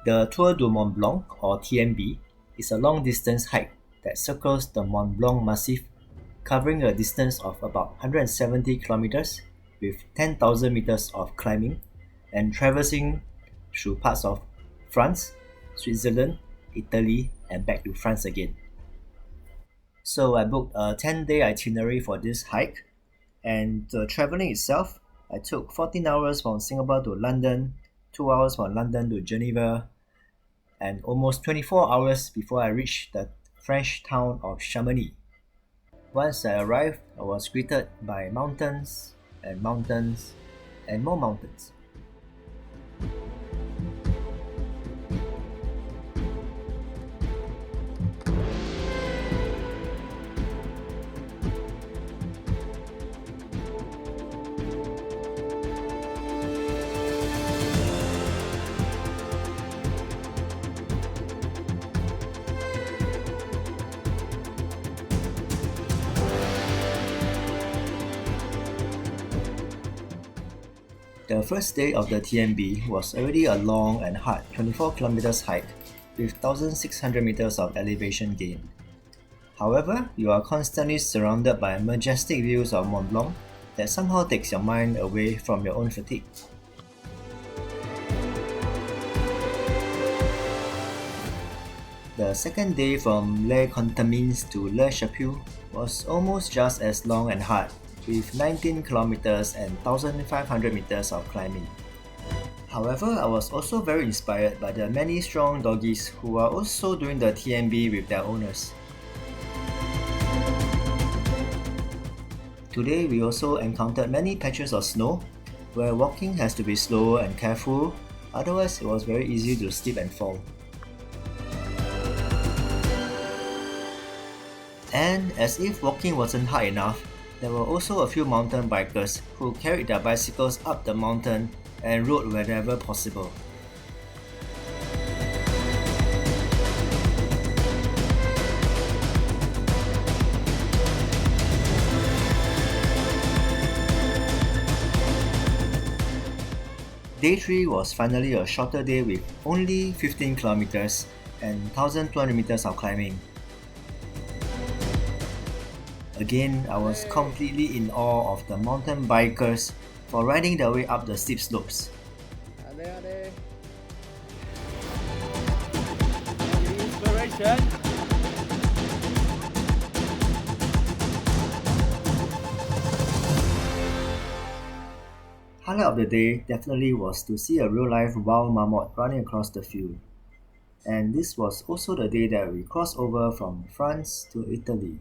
The Tour Du Mont Blanc, or TMB, is a long-distance hike that circles the Mont Blanc Massif, covering a distance of about 170 kilometers with 10,000 meters of climbing and traversing through parts of France, Switzerland, Italy, and back to France again. So I booked a 10-day itinerary for this hike, and the traveling itself, I took 14 hours from Singapore to London, 2 hours from London to Geneva, and almost 24 hours before I reached the French town of Chamonix. Once I arrived, I was greeted by mountains and mountains and more mountains. The first day of the TMB was already a long and hard 24 kilometers hike with 1,600 meters of elevation gain. However, you are constantly surrounded by majestic views of Mont Blanc that somehow takes your mind away from your own fatigue. The second day from Les Contamines to Les Chapieux was almost just as long and hard, with 19 kilometers and 1,500 meters of climbing. However, I was also very inspired by the many strong doggies who are also doing the TMB with their owners. Today, we also encountered many patches of snow, where walking has to be slow and careful, otherwise it was very easy to slip and fall. And as if walking wasn't hard enough, there were also a few mountain bikers who carried their bicycles up the mountain and rode wherever possible. Day 3 was finally a shorter day with only 15 kilometers and 1,200 meters of climbing. Again, I was completely in awe of the mountain bikers for riding their way up the steep slopes. Inspiration. Highlight of the day definitely was to see a real-life wild marmot running across the field. And this was also the day that we crossed over from France to Italy.